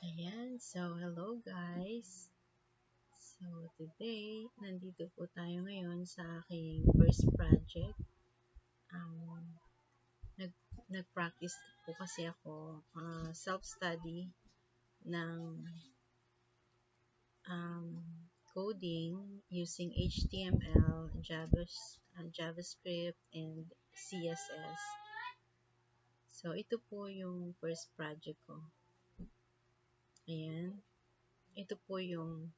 Ayan, so hello guys. So today, nandito po tayo ngayon sa aking first project. Um, nag, Nag-practice po kasi ako self-study ng um, coding using HTML, JavaScript, and CSS. So ito po yung first project ko. Ayan, ito po yung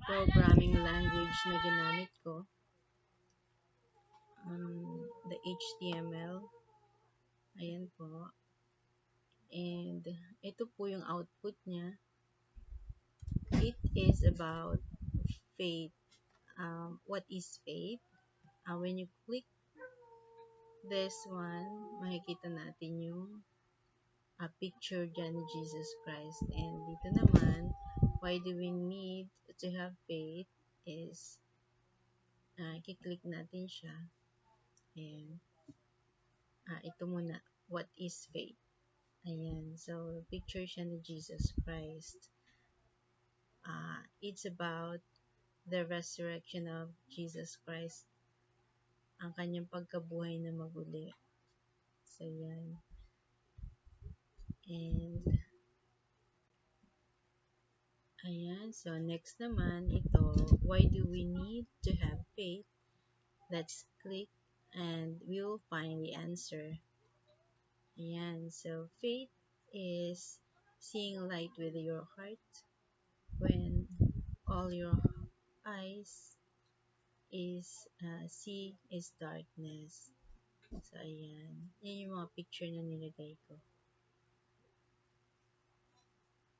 programming language na ginamit ko. The HTML. Ayan po. And ito po yung output niya. It is about faith. What is faith? When you click this one, makikita natin yung picture dyan ni Jesus Christ. And dito naman, why do we need to have faith is i-click natin siya. And ito muna, what is faith? Ayan, so picture siya ni Jesus Christ. It's about the resurrection of Jesus Christ, ang kanyang pagkabuhay na maguli. So, yan. And, ayan. So, next naman, ito, why do we need to have faith? Let's click and we will find the answer. Ayan. So, faith is seeing light with your heart when all your eyes see is darkness. So, ayan. Yan yung mga picture na nilagay ko.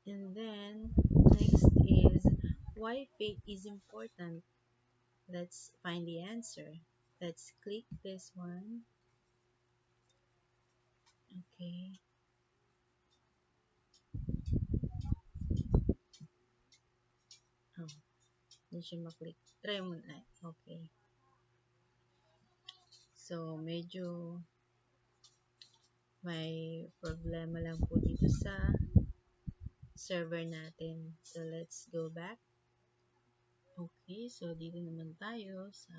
And then, next is why faith is important. Let's find the answer. Let's click this one. Okay. Oh, hindi siya maklik. Try mo na. Okay. So, medyo may problema lang po dito sa server natin. So, let's go back. Okay, so dito naman tayo sa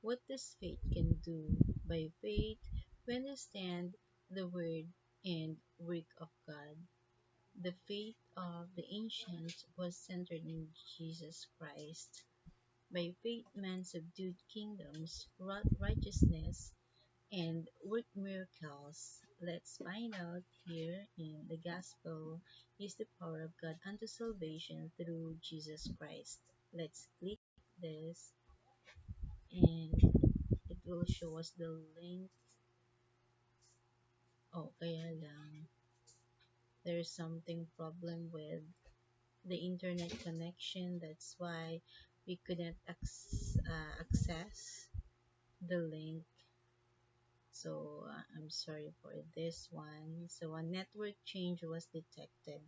what does faith can do. By faith, we understand the word and work of God. The faith of the ancients was centered in Jesus Christ. By faith, man subdued kingdoms, wrought righteousness, and worked miracles. Let's find out here in the gospel is the power of God unto salvation through Jesus Christ. Let's click this and it will show us the link. Oh, kaya lang there's something problem with the internet connection. That's why we couldn't access the link. So I'm sorry for this one. So a network change was detected.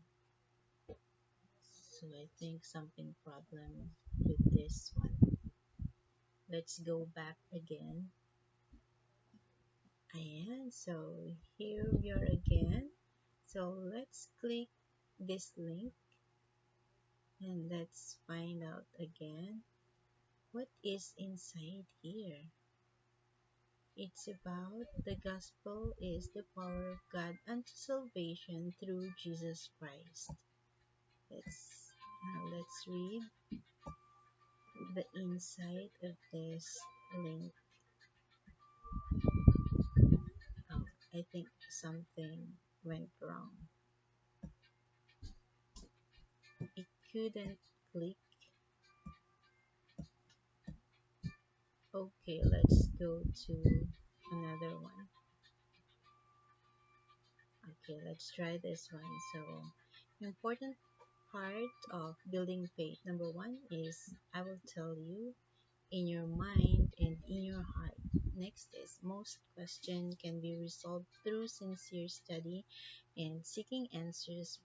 So I think something problem with this one. Let's go back again. Ayan, so here we are again. So let's click this link and let's find out again what is inside here. It's about the gospel is the power of God unto salvation through Jesus Christ. Let's read the inside of this link. Oh, I think something went wrong. It couldn't click. Okay, let's go to another one. Okay, let's try this one. So, important part of building faith. Number one is I will tell you in your mind and in your heart. Next is most questions can be resolved through sincere study and seeking answers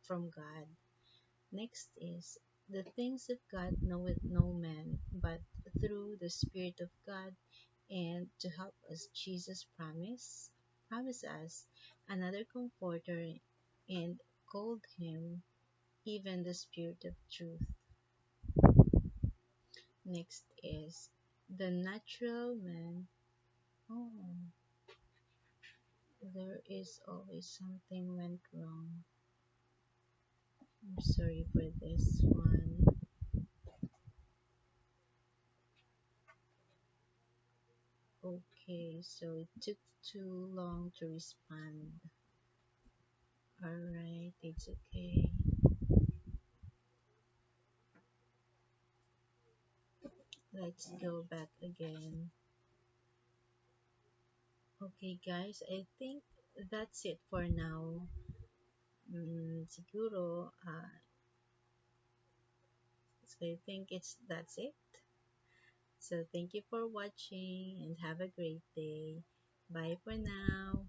from God. Next is the things of God knoweth no man, but through the Spirit of God, and to help us, Jesus promise us another comforter and called him even the Spirit of Truth. Next is the natural man. Oh, there is always something went wrong. I'm sorry for this one. Okay, so it took too long to respond. Alright, it's okay. Let's go back again. Okay, guys, I think that's it for now. Siguro, so I think that's it. So thank you for watching and have a great day. Bye for now.